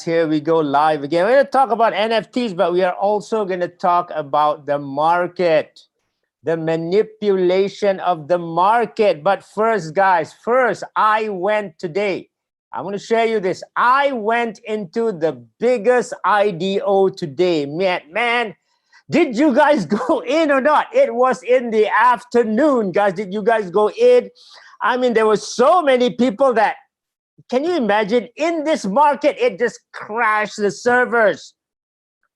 Here we go live again. We're going to talk about NFTs, but we are also going to talk about the market, the manipulation of the market. But first, guys, I went today. I'm going to share you this. I went into the biggest IDO today. Man, did you guys go in or not? It was in the afternoon, guys. Did you guys go in? I mean, there were so many people that, can you imagine, in this market, it just crashed the servers.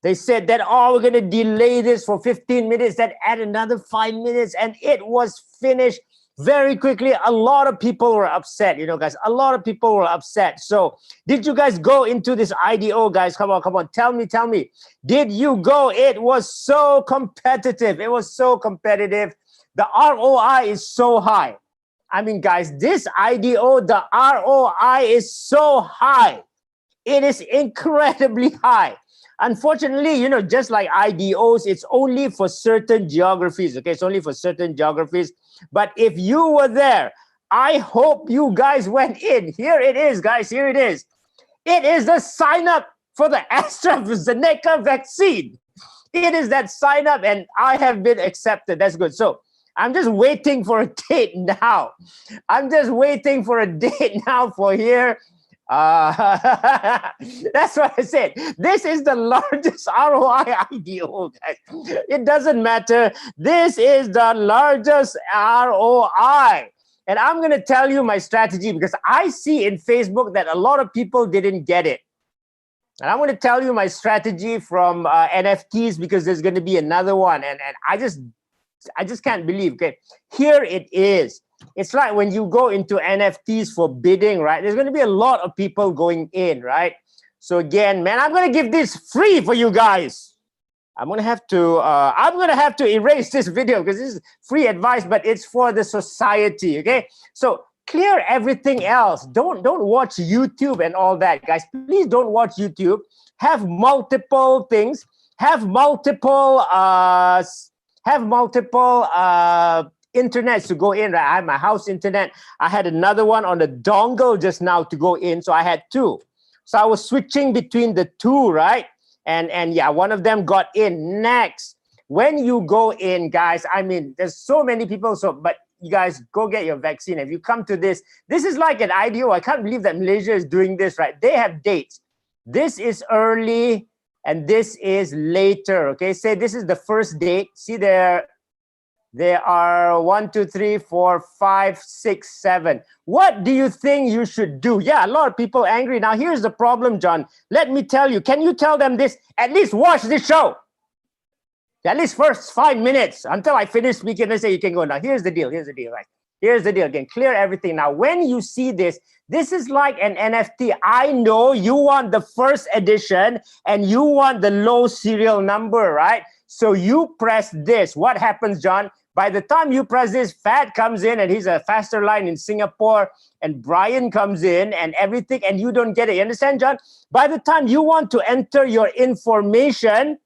They said that, oh, we're going to delay this for 15 minutes, then add another 5 minutes, and it was finished very quickly. A lot of people were upset, guys. A lot of people were upset. So did you guys go into this IDO, guys? Come on. Tell me. Did you go? It was so competitive. The ROI is so high. I mean, guys, this IDO, the ROI is so high. It is incredibly high. Unfortunately, just like IDOs, it's only for certain geographies, okay? It's only for certain geographies. But if you were there, I hope you guys went in. Here it is, guys. Here it is. It is the sign up for the AstraZeneca vaccine. It is that sign up, and I have been accepted. That's good. So I'm just waiting for a date now. For here. That's what I said. This is the largest ROI IDO, guys. It doesn't matter. This is the largest ROI. And I'm going to tell you my strategy, because I see in Facebook that a lot of people didn't get it. And I'm going to tell you my strategy from NFTs, because there's going to be another one. And I just can't believe, okay? Here it is. It's like when you go into NFTs for bidding, right? There's going to be a lot of people going in, right? So again, man, I'm going to give this free for you guys. I'm going to have to erase this video, because this is free advice, but it's for the society, okay? So clear everything else. Don't watch YouTube and all that, guys. Please don't watch YouTube. Have multiple things. Have multiple internets to go in, right? I have my house internet. I had another one on the dongle just now to go in, so I had two. So I was switching between the two, right? And yeah, one of them got in. Next, when you go in, guys, I mean, there's so many people. But you guys, go get your vaccine. If you come to this is like an IDO. I can't believe that Malaysia is doing this, right? They have dates. This is early and this is later, okay? Say this is the first date. See there are 1, 2, 3, 4, 5, 6, 7. What do you think you should do? Yeah, a lot of people angry. Now, here's the problem, John. Let me tell you. Can you tell them this? At least watch this show. At least first 5 minutes until I finish speaking. They say you can go. Now, here's the deal, right? Here's the deal. Again, clear everything. Now, when you see this is like an NFT. I know you want the first edition and you want the low serial number, right? So you press this. What happens, John? By the time you press this, Fat comes in, and he's a faster line in Singapore, and Brian comes in and everything, and you don't get it. You understand, John? By the time you want to enter your information,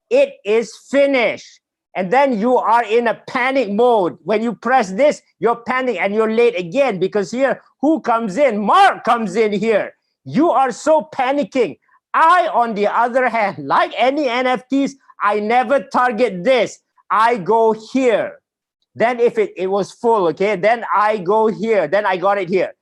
it is finished. And then you are in a panic mode. When you press this, you're panicking and you're late again, because here, who comes in? Mark comes in here. You are so panicking. I, on the other hand, like any NFTs, I never target this. I go here. Then if it was full, okay, then I go here. Then I got it here.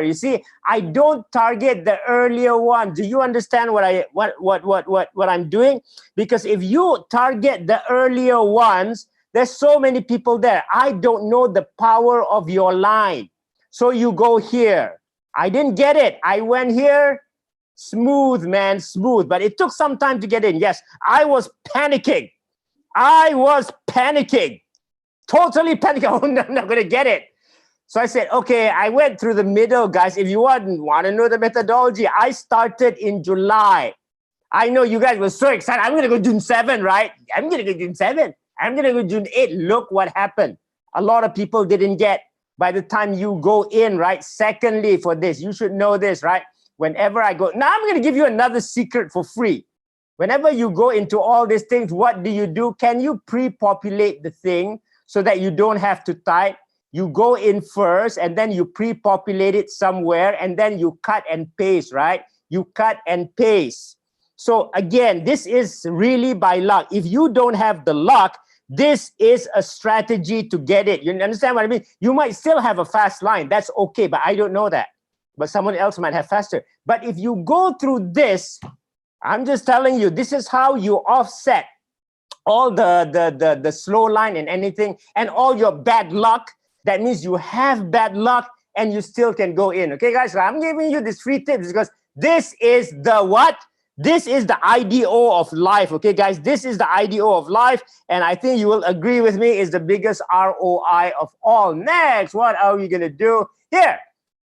You see, I don't target the earlier one. Do you understand what I'm doing? Because if you target the earlier ones, there's so many people there. I don't know the power of your line. So you go here. I didn't get it. I went here. Smooth, man, smooth. But it took some time to get in. Yes, I was panicking. Totally panicking. Oh, no, I'm not going to get it. So I said, okay, I went through the middle, guys. If you want to know the methodology, I started in July. I know you guys were so excited. I'm going to go June 7, right? I'm going to go June 7. I'm going to go June 8. Look what happened. A lot of people didn't get by the time you go in, right? Secondly, for this, you should know this, right? Whenever I go, now I'm going to give you another secret for free. Whenever you go into all these things, what do? Can you pre-populate the thing so that you don't have to type? You go in first and then you pre-populate it somewhere and then you cut and paste, right? you cut and paste. So again, this is really by luck. If you don't have the luck, this is a strategy to get it. You understand what I mean? You might still have a fast line. That's okay, but I don't know that. But someone else might have faster. But if you go through this, I'm just telling you, this is how you offset all the slow line and anything and all your bad luck. That means you have bad luck and you still can go in. Okay, guys, so I'm giving you this free tips because this is the what? This is the IDO of life. Okay, guys, this is the IDO of life. And I think you will agree with me is the biggest ROI of all. Next, what are we going to do here?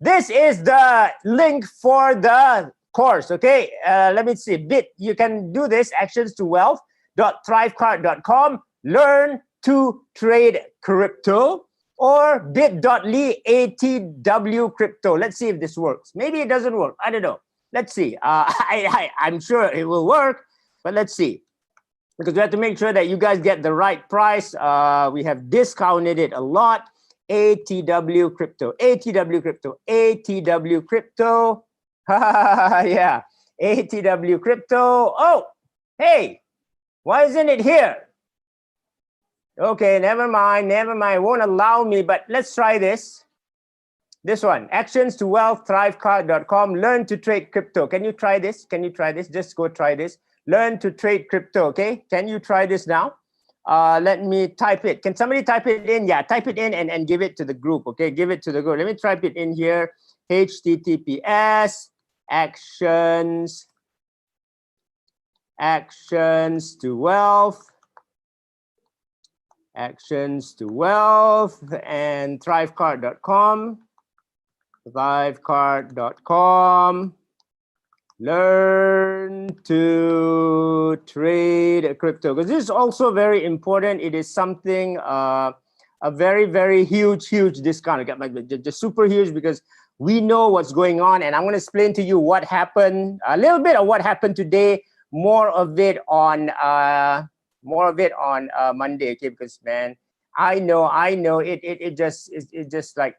This is the link for the course. Okay, let me see. You can do this, actions to wealth.thrivecard.com. Learn to trade crypto. Or bit.ly ATW crypto. Let's see if this works. Maybe it doesn't work. I don't know. Let's see. I'm sure it will work, but let's see. Because we have to make sure that you guys get the right price. We have discounted it a lot. ATW crypto, ATW crypto, ATW crypto. Yeah, ATW crypto. Oh, hey, why isn't it here? Okay, never mind, it won't allow me, but let's try this. This one, actions to wealth, thrivecard.com, learn to trade crypto. Can you try this? Can you try this? Just go try this. Learn to trade crypto, okay? Can you try this now? Let me type it. Can somebody type it in? Yeah, type it in and give it to the group, okay? Give it to the group. Let me type it in here. HTTPS, actions to wealth. Actions to wealth and thrivecard.com. Thrivecard.com. Learn to trade crypto, because this is also very important. It is something a very, very huge discount. Just super huge, because we know what's going on, and I'm going to explain to you what happened, a little bit of what happened today, more of it on Monday, okay? Because man, I know it just like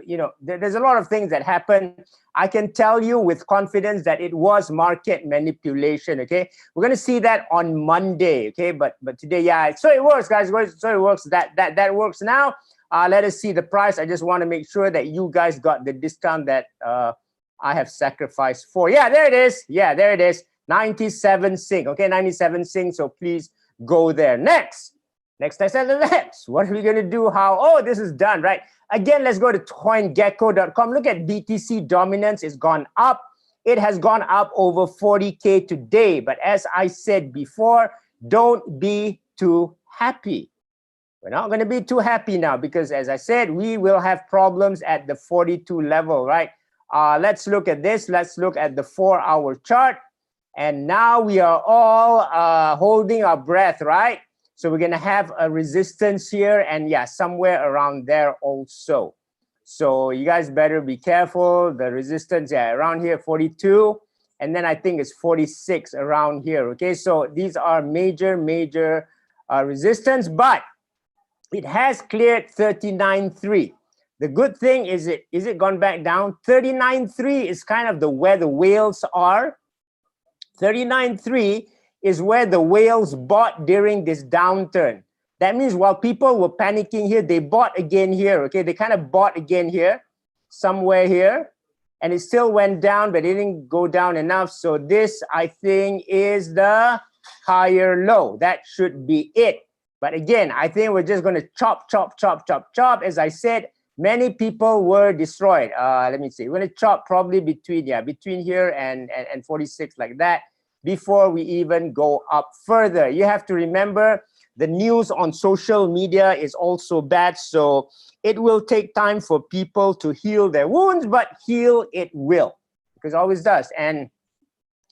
you know, there's a lot of things that happen. I can tell you with confidence that it was market manipulation. Okay, we're gonna see that on Monday. Okay, but today, yeah. So it works, guys. So it works. That works now. Let us see the price. I just want to make sure that you guys got the discount that I have sacrificed for. Yeah, there it is. Yeah, there it is. 97 Sing. Okay, 97 Sing. So please go there. Next. What are we gonna do? How? Oh, this is done, right? Again, let's go to coingecko.com. Look at BTC dominance. It's gone up. It has gone up over 40K today. But as I said before, don't be too happy. We're not going to be too happy now, because as I said, we will have problems at the 42 level, right? Let's look at this. Let's look at the 4-hour chart. And now we are all holding our breath, right? So we're going to have a resistance here, and yeah, somewhere around there also. So you guys better be careful. The resistance, yeah, around here, 42. And then I think it's 46 around here, okay? So these are major resistance, but it has cleared 39.3. The good thing is it gone back down? 39.3 is kind of where the whales are. 39.3 is where the whales bought during this downturn. That means while people were panicking here, they bought again here, okay? They kind of bought again here, somewhere here, and it still went down, but it didn't go down enough. So this, I think, is the higher low. That should be it. But again, I think we're just going to chop. As I said, many people were destroyed. Let me see. We're going to chop probably between here and 46, like that, before we even go up further. You have to remember, the news on social media is also bad, so it will take time for people to heal their wounds, but heal it will, because it always does. And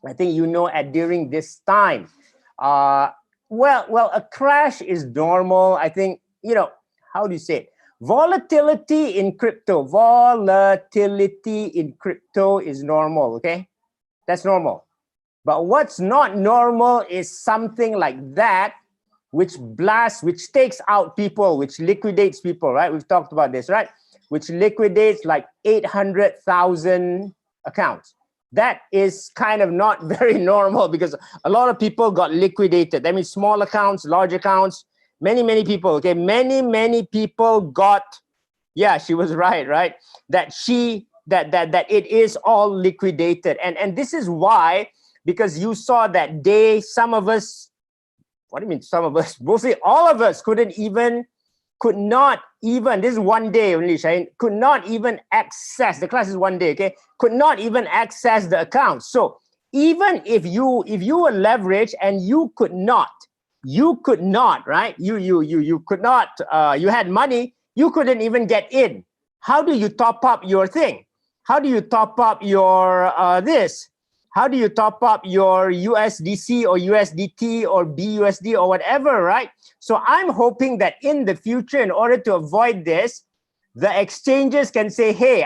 I think during this time, well, a crash is normal. I think, how do you say it? Volatility in crypto is normal, okay? That's normal. But what's not normal is something like that, which takes out people, which liquidates people, right? We've talked about this, right? Which liquidates like 800,000 accounts. that is kind of not very normal, because a lot of people got liquidated. That means small accounts, large accounts, many people, okay? Many people got, yeah, she was right? That it is all liquidated. And this is why, because you saw that day, some of us, what do you mean some of us? Mostly all of us could not even, this is one day only, Shaheen, could not even access, the class is one day, okay? Could not even access the account. So even if you were leveraged and you could not, right? You could not, you had money, you couldn't even get in. How do you top up your thing? How do you top up your this? How do you top up your USDC or USDT or BUSD or whatever, right? So I'm hoping that in the future, in order to avoid this, the exchanges can say, hey,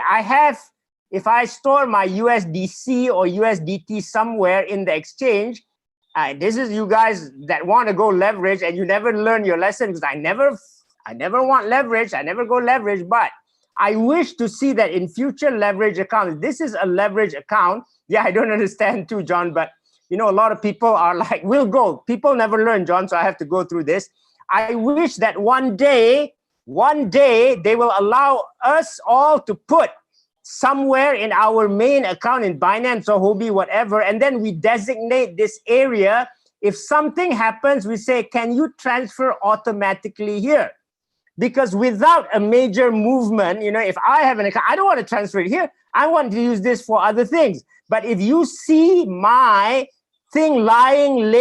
if I store my USDC or USDT somewhere in the exchange, this is you guys that want to go leverage and you never learn your lesson, because I never want leverage, I never go leverage, but I wish to see that in future leverage accounts. This is a leverage account. Yeah, I don't understand too, John, but you know, a lot of people are like, we'll go. People never learn, John, so I have to go through this. I wish that one day they will allow us all to put somewhere in our main account in Binance or Huobi, whatever, and then we designate this area. If something happens, we say, can you transfer automatically here? Because without a major movement, you know, if I have an account, I don't want to transfer it here. I want to use this for other things. But if you see my thing lying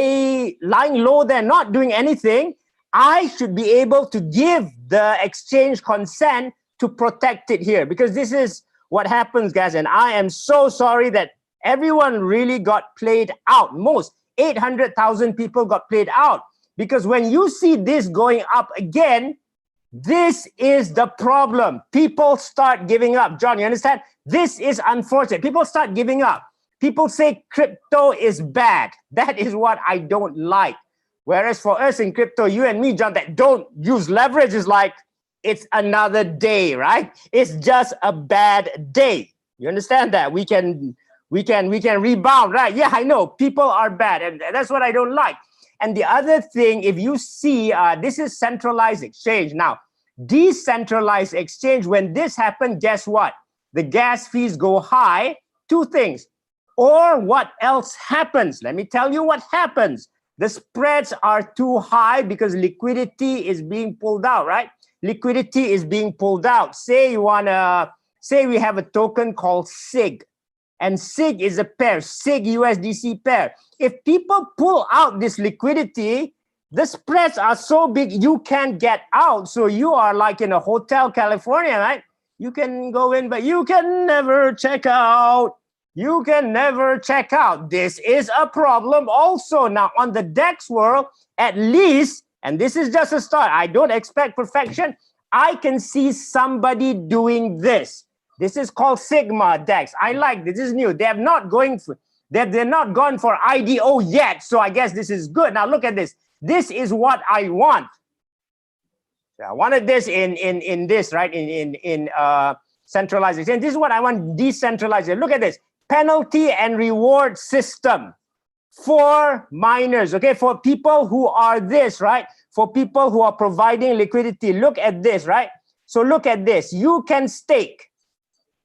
low there, not doing anything, I should be able to give the exchange consent to protect it here. Because this is what happens, guys. And I am so sorry that everyone really got played out. Most 800,000 people got played out. Because when you see this going up again, this is the problem. People start giving up. John, you understand? This is unfortunate. People start giving up. People say crypto is bad. That is what I don't like. Whereas for us in crypto, you and me, John, that don't use leverage is like, it's another day, right? It's just a bad day. You understand that? We can rebound, right? Yeah, I know people are bad, and that's what I don't like. And the other thing, if you see, this is centralized exchange. Now, decentralized exchange, when this happened, guess what? The gas fees go high. Two things. Or what else happens? Let me tell you what happens. The spreads are too high because liquidity is being pulled out, right? Liquidity is being pulled out. Say we have a token called SIG. And SIG is a pair, SIG USDC pair. If people pull out this liquidity, the spreads are so big, you can't get out. So you are like in a Hotel California, right? You can go in, but you can never check out. You can never check out. This is a problem also. Now, on the DEX world, at least, and this is just a start, I don't expect perfection, I can see somebody doing this. This is called SigmaDEX. I like this. This is new. They have not they're not gone for IDO yet. So I guess this is good. Now look at this. This is what I want. I wanted this in this, right? In centralized exchange. This is what I want decentralized. Look at this. Penalty and reward system for miners, okay? For people who are this, right? For people who are providing liquidity. Look at this, right? So look at this. You can stake.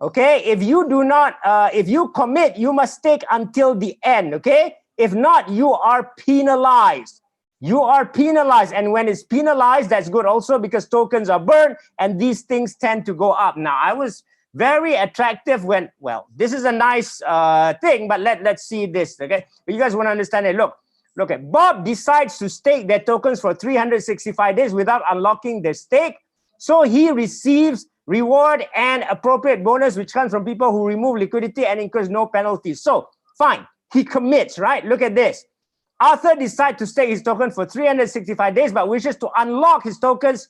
Okay, if you do not, if you commit, you must stake until the end, okay? If not, you are penalized. You are penalized, and when it's penalized, that's good also because tokens are burned and these things tend to go up. Now, I was very attractive when, well, this is a nice thing, but let's see this, okay? But you guys want to understand it. Look, Bob decides to stake their tokens for 365 days without unlocking their stake. So he receives reward and appropriate bonus, which comes from people who remove liquidity and incurs no penalties. So, fine, he commits, right? Look at this. Arthur decides to stake his token for 365 days, but wishes to unlock his tokens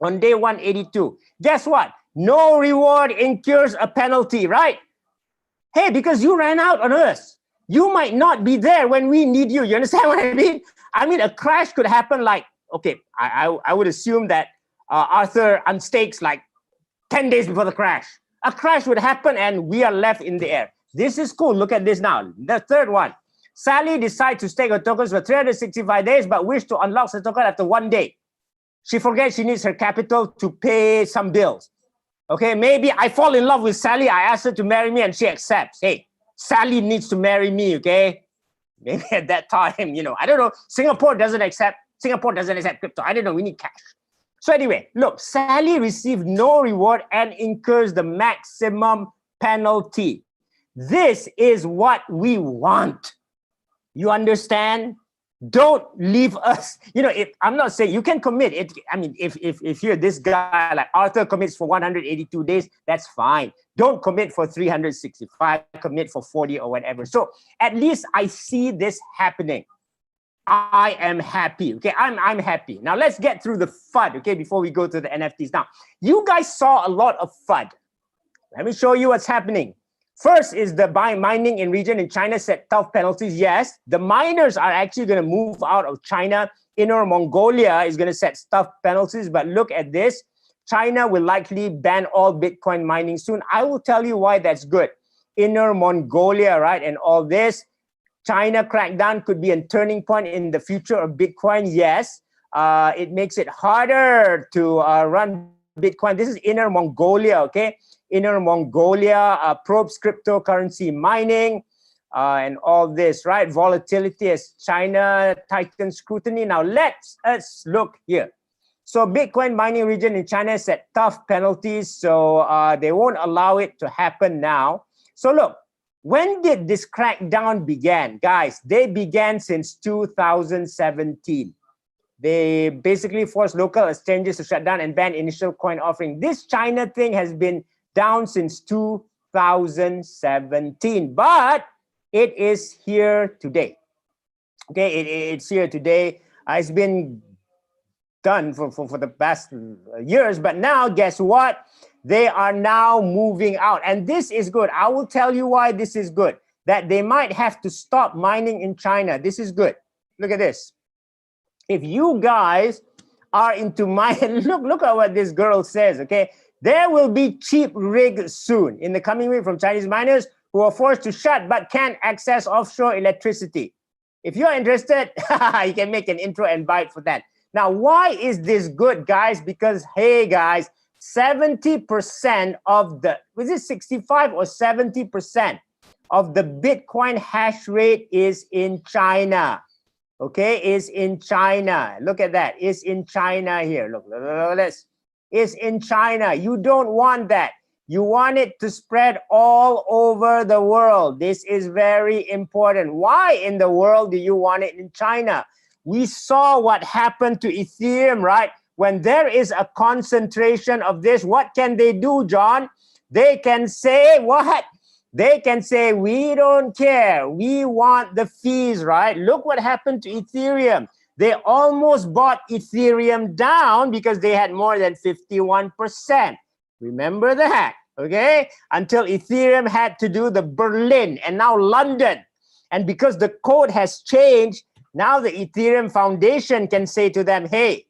on day 182. Guess what? No reward incurs a penalty, right? Hey, because you ran out on us. You might not be there when we need you. You understand what I mean? I mean, a crash could happen like, okay, I would assume that Arthur unstakes like 10 days before the crash. A crash would happen and we are left in the air. This is cool. Look at this now. The third one. Sally decides to stake her tokens for 365 days, but wish to unlock the token after 1 day. She forgets she needs her capital to pay some bills. Okay, maybe I fall in love with Sally. I ask her to marry me and she accepts. Hey, Sally needs to marry me, okay? Maybe at that time, you know, I don't know. Singapore doesn't accept crypto. I don't know. We need cash. So anyway, look, Sally received no reward and incurs the maximum penalty. This is what we want. You understand? Don't leave us. You know, if I'm not saying you can commit it. I mean, if you're this guy like Arthur commits for 182 days, that's fine. Don't commit for 365, commit for 40 or whatever. So at least I see this happening. I am happy. Okay, I'm happy. Now let's get through the FUD, okay, before we go to the NFTs. Now, you guys saw a lot of FUD. Let me show you what's happening. First is the mining in region in China set tough penalties. Yes, the miners are actually going to move out of China. Inner Mongolia is going to set tough penalties. But look at this. China will likely ban all Bitcoin mining soon. I will tell you why that's good. Inner Mongolia, right? And all this. China crackdown could be a turning point in the future of Bitcoin. Yes, it makes it harder to run Bitcoin. This is Inner Mongolia, okay? Inner Mongolia probes cryptocurrency mining and all this, right? Volatility as China tightens scrutiny. Now let's look here. So Bitcoin mining region in China set tough penalties, so they won't allow it to happen now. So look, when did this crackdown began? Guys, they began since 2017. They basically forced local exchanges to shut down and ban initial coin offering. This China thing has been down since 2017, but it is here today. Okay, it's here today. It's been done for the past years, but now guess what? They are now moving out, and this is good. I will tell you why this is good. That they might have to stop mining in China. This is good. Look at this. If you guys are into mining, look at what this girl says, okay? There will be cheap rigs soon in the coming week from Chinese miners who are forced to shut but can't access offshore electricity. If you're interested, you can make an intro and buy it for that. Now, why is this good, guys? Because, hey, guys, 70% of the, was it 65 or 70% of the Bitcoin hash rate is in China. Okay, is in China. Look at that. Is in China here. Look at this. Is in China. You don't want that. You want it to spread all over the world. This is very important. Why in the world do you want it in China? We saw what happened to Ethereum, right? When there is a concentration of this, what can they do, John? They can say what? They can say, we don't care. We want the fees, right? Look what happened to Ethereum. They almost bought Ethereum down because they had more than 51%. Remember that, okay? Until Ethereum had to do the Berlin and now London. And because the code has changed, now the Ethereum Foundation can say to them, hey,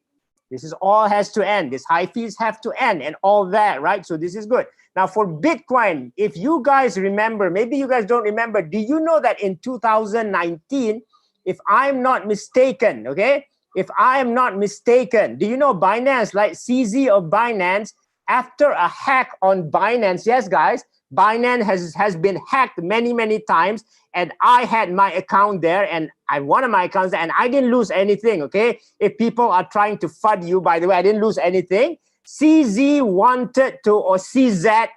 this is all has to end. These high fees have to end and all that, right? So this is good. Now for Bitcoin, if you guys remember, maybe you guys don't remember, do you know that in 2019, if I'm not mistaken, okay? If I am not mistaken, do you know Binance, like CZ of Binance, after a hack on Binance, yes guys, Binance has been hacked many, many times, and I had my account there, and I one of my accounts there, and I didn't lose anything, okay? If people are trying to FUD you, by the way, I didn't lose anything. CZ wanted to, or CZ,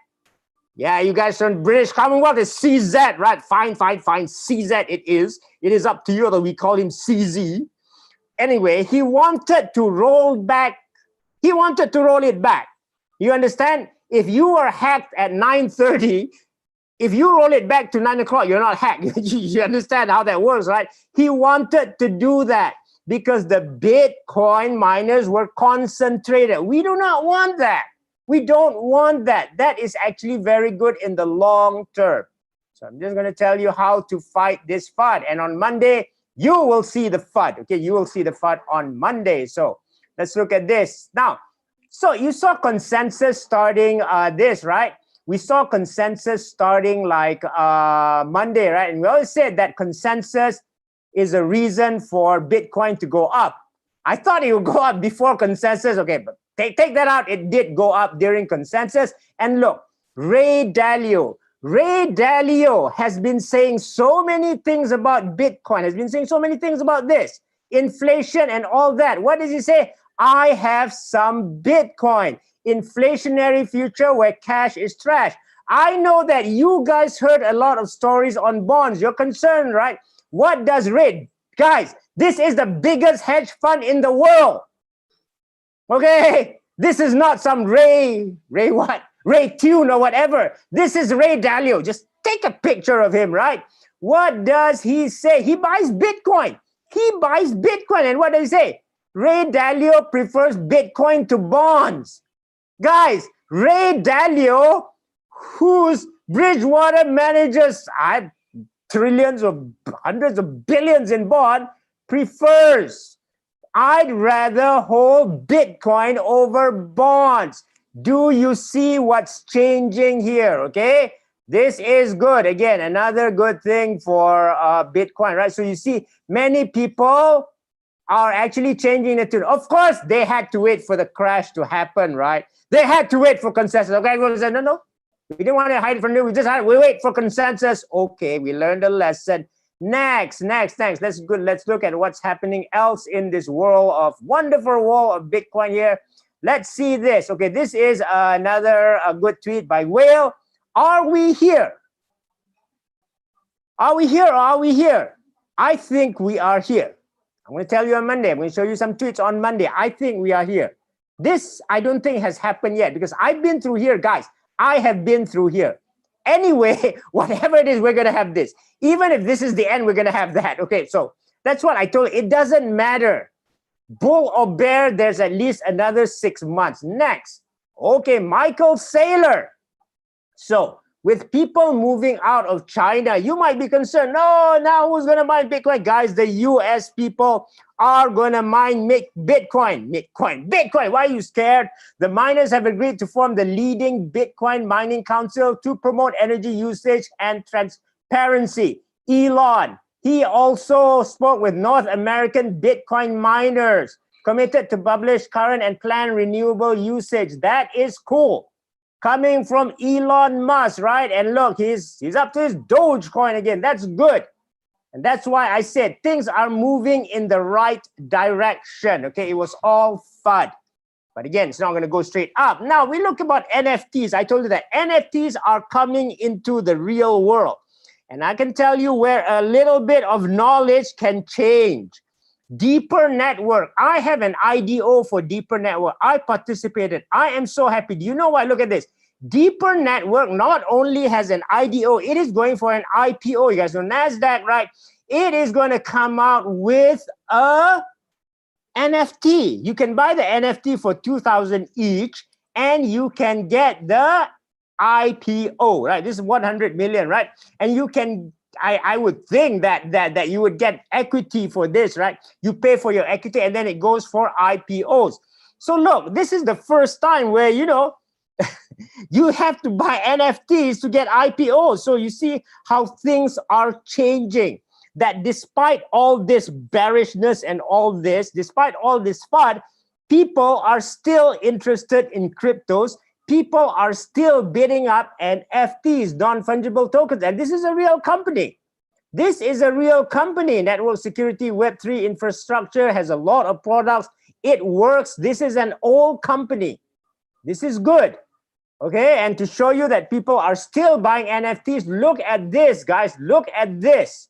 yeah, you guys from British Commonwealth is CZ, right? Fine, CZ it is. It is up to you, though we call him CZ. Anyway, he wanted to roll back. He wanted to roll it back. You understand? If you were hacked at 9:30, if you roll it back to 9 o'clock, you're not hacked. You understand how that works, right? He wanted to do that because the Bitcoin miners were concentrated. We do not want that. We don't want that. That is actually very good in the long term. So I'm just going to tell you how to fight this FUD. And on Monday, you will see the FUD. Okay, you will see the FUD on Monday. So let's look at this. Now, so you saw consensus starting this, right? we saw consensus starting like Monday, right? And we always said that consensus is a reason for Bitcoin to go up. I thought it would go up before consensus. Okay, but take that out. It did go up during consensus. And look, Ray Dalio has been saying so many things about Bitcoin, has been saying so many things about this, inflation and all that. What does he say? I have some Bitcoin. Inflationary future where cash is trash. I know that you guys heard a lot of stories on bonds. You're concerned, right? What does Ray? Guys, this is the biggest hedge fund in the world. Okay? This is not some Ray what? Ray Tune or whatever. This is Ray Dalio. Just take a picture of him, right? What does he say? He buys Bitcoin. He buys Bitcoin. And what does he say? Ray Dalio prefers Bitcoin to bonds. Guys, Ray Dalio, whose Bridgewater manages trillions or hundreds of billions in bond, prefers, I'd rather hold Bitcoin over bonds. Do you see what's changing here? Okay, this is good. Again, another good thing for Bitcoin, right? So you see, many people are actually changing the tune. Of course, they had to wait for the crash to happen, right? They had to wait for consensus. Okay, everyone said, no, we didn't want to hide from you. We wait for consensus. Okay, we learned a lesson. Next. Let's look at what's happening else in this world of wonderful world of Bitcoin here. Let's see this. Okay, this is another good tweet by Whale. Are we here? Are we here or are we here? I think we are here. I'm going to tell you on Monday. I'm going to show you some tweets on Monday. I think we are here. This, I don't think has happened yet because I've been through here, guys. I have been through here. Anyway, whatever it is, we're going to have this. Even if this is the end, we're going to have that. Okay, so that's what I told you. It doesn't matter. Bull or bear, there's at least another 6 months. Next. Okay, Michael Saylor. So, with people moving out of China, you might be concerned. No, now who's going to mine Bitcoin? Guys, the US people are going to mine Bitcoin. Bitcoin. Why are you scared? The miners have agreed to form the leading Bitcoin mining council to promote energy usage and transparency. Elon, he also spoke with North American Bitcoin miners, committed to publish current and planned renewable usage. That is cool. Coming from Elon Musk, right? And look, he's up to his Dogecoin again. That's good. And that's why I said things are moving in the right direction. Okay, it was all FUD. But again, it's not going to go straight up. Now, we look about NFTs. I told you that NFTs are coming into the real world. And I can tell you where a little bit of knowledge can change. Deeper Network. I have an IDO for Deeper Network. I participated. I am so happy. Do you know what? Look at this. Deeper Network not only has an IDO, it is going for an IPO. You guys know NASDAQ, right? It is going to come out with a NFT. You can buy the NFT for $2,000 each, and you can get the IPO, right? This is 100 million, right? And you can, I would think that you would get equity for this, right? You pay for your equity, and then it goes for IPOs. So look, this is the first time where, you know, you have to buy NFTs to get IPOs. So you see how things are changing. That despite all this bearishness and all this, despite all this FUD, people are still interested in cryptos. People are still bidding up NFTs, non-fungible tokens. And this is a real company. This is a real company. Network security, Web3 infrastructure, has a lot of products. It works. This is an old company. This is good. Okay, and to show you that people are still buying NFTs, look at this, guys. Look at this.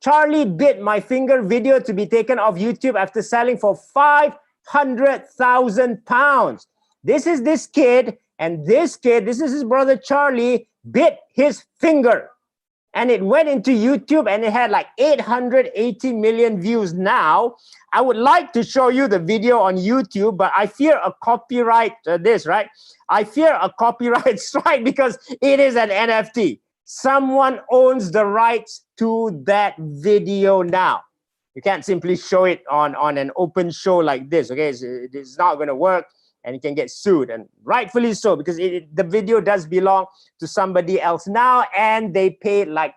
Charlie bid my finger video to be taken off YouTube after selling for £500,000. This is this kid, and this kid, this is his brother Charlie, bit his finger. And it went into YouTube, and it had like 880 million views now. I would like to show you the video on YouTube, but I fear a copyright, right? I fear a copyright strike because it is an NFT. Someone owns the rights to that video now. You can't simply show it on an open show like this, okay? It's not going to work. and it can get sued, and rightfully so, because the video does belong to somebody else now, and they paid like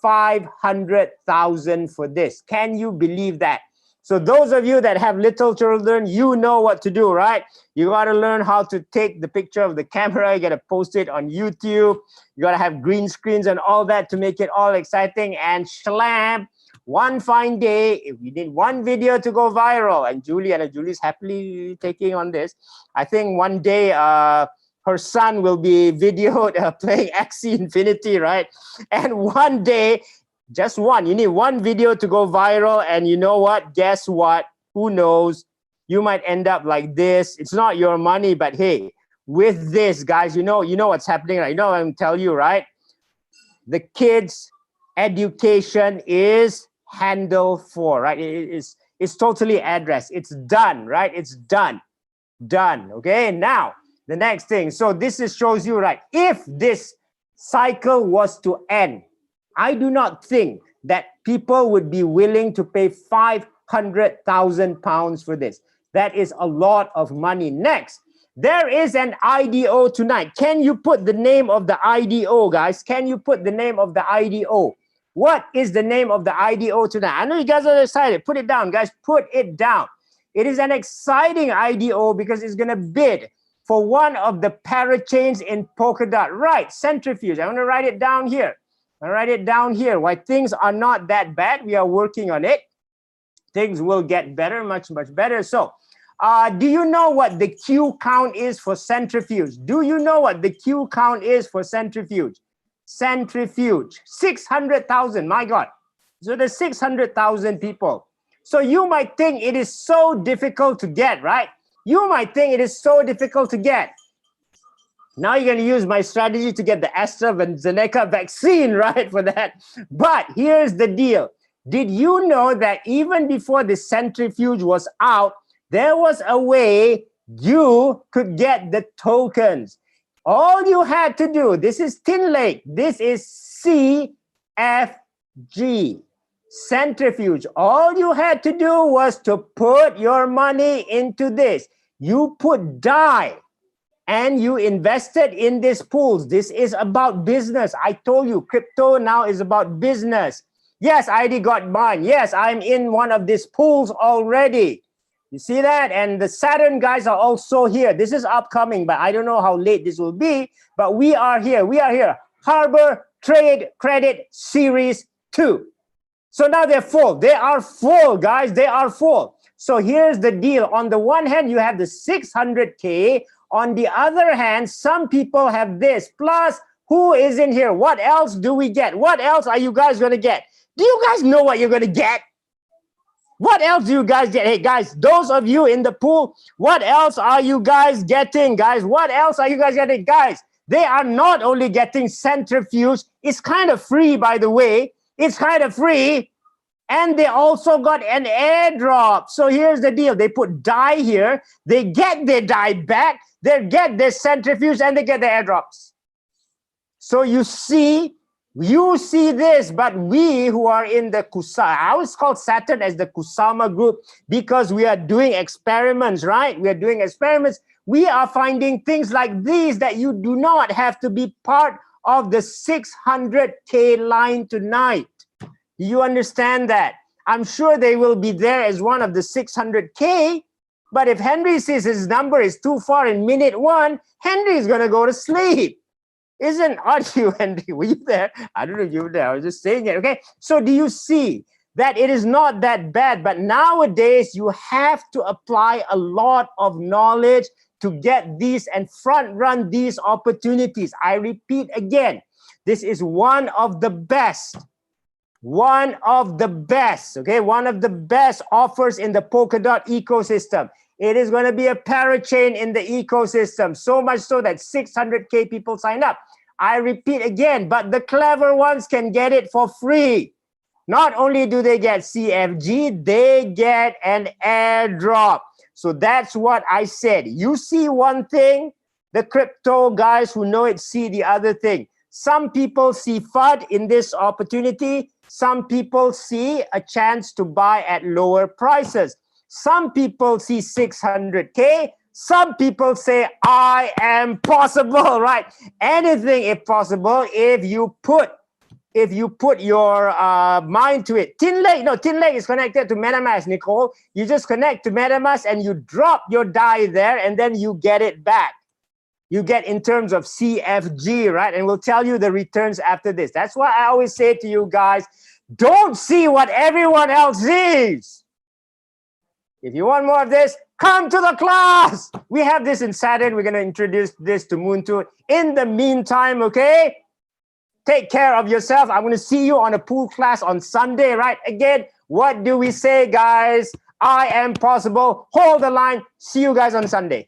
500,000 for this. Can you believe that? So those of you that have little children, you know what to do, right? You got to learn how to take the picture of the camera. You got to post it on YouTube. You got to have green screens and all that to make it all exciting. And slam, one fine day, if we need one video to go viral, and Julie's happily taking on this. I think one day her son will be videoed playing Axie Infinity, right? And one day, just one, you need one video to go viral, and you know what? Guess what? Who knows? You might end up like this. It's not your money, but hey, with this, guys, you know what's happening, right? You know what I'm telling you, right? The kids' education is handled for, right? It's totally addressed. It's done, right? It's done. Okay, now the next thing. So this shows you, right? If this cycle was to end, I do not think that people would be willing to pay 500,000 pounds for this. That is a lot of money. Next, there is an IDO tonight. Can you put the name of the IDO, guys? Can you put the name of the IDO? What is the name of the IDO tonight? I know you guys are excited. Put it down, guys. Put it down. It is an exciting IDO because it's going to bid for one of the parachains in Polkadot. Right, centrifuge. I'm going to write it down here. I'll write it down here. Why things are not that bad. We are working on it. Things will get better, much better. So, do you know what the Q count is for centrifuge? Do you know what the Q count is for centrifuge? Centrifuge, 600,000. My God. So there's 600,000 people. So you might think it is so difficult to get, right? You might think it is so difficult to get. Now you're going to use my strategy to get the AstraZeneca vaccine, right, for that. But here's the deal. Did you know that even before the centrifuge was out, there was a way you could get the tokens? All you had to do, this is Tin Lake, this is CFG, centrifuge. All you had to do was to put your money into this. You put DAI. And you invested in these pools. This is about business. I told you, crypto now is about business. Yes, I already got mine. Yes, I'm in one of these pools already. You see that? And the Saturn guys are also here. This is upcoming, but I don't know how late this will be. But we are here. We are here. Harbor Trade Credit Series 2. So now they're full. They are full, guys. They are full. So here's the deal. On the one hand, you have the 600K. On the other hand, some people have this. Plus, who is in here? What else do we get? What else are you guys going to get? Do you guys know what you're going to get? What else do you guys get? Hey, guys, those of you in the pool, what else are you guys getting, guys? What else are you guys getting? Guys, they are not only getting centrifuge. It's kind of free, by the way. It's kind of free. And they also got an airdrop. So here's the deal. They put DAI here. They get their DAI back. They get their centrifuge and they get the airdrops. So you see this, but we who are in the Kusama, I always call Saturn as the Kusama group because we are doing experiments, right? We are doing experiments. We are finding things like these that you do not have to be part of the 600K line tonight. You understand that? I'm sure they will be there as one of the 600K. But if Henry says his number is too far in minute 1, Henry is going to go to sleep. Aren't you, Henry? Were you there? I don't know if you were there. I was just saying it, okay? So do you see that it is not that bad? But nowadays, you have to apply a lot of knowledge to get these and front run these opportunities. I repeat again, this is one of the best. One of the best, okay? One of the best offers in the Polkadot ecosystem. It is going to be a parachain in the ecosystem, so much so that 600K people sign up. I repeat again, but the clever ones can get it for free. Not only do they get CFG, they get an airdrop. So that's what I said. You see one thing, the crypto guys who know it see the other thing. Some people see FUD in this opportunity. Some people see a chance to buy at lower prices. Some people see 600K. Some people say, I am possible, right? Anything is possible if you put your mind to it. Tin Lake is connected to MetaMask, Nicole. You just connect to MetaMask and you drop your DAI there, and then you get it back. You get in terms of CFG, right? And we'll tell you the returns after this. That's why I always say to you guys, don't see what everyone else sees. If you want more of this, come to the class. We have this in Saturn. We're going to introduce this to Moontoon. In the meantime, okay? Take care of yourself. I'm going to see you on a pool class on Sunday, right? Again, what do we say, guys? I am possible. Hold the line. See you guys on Sunday.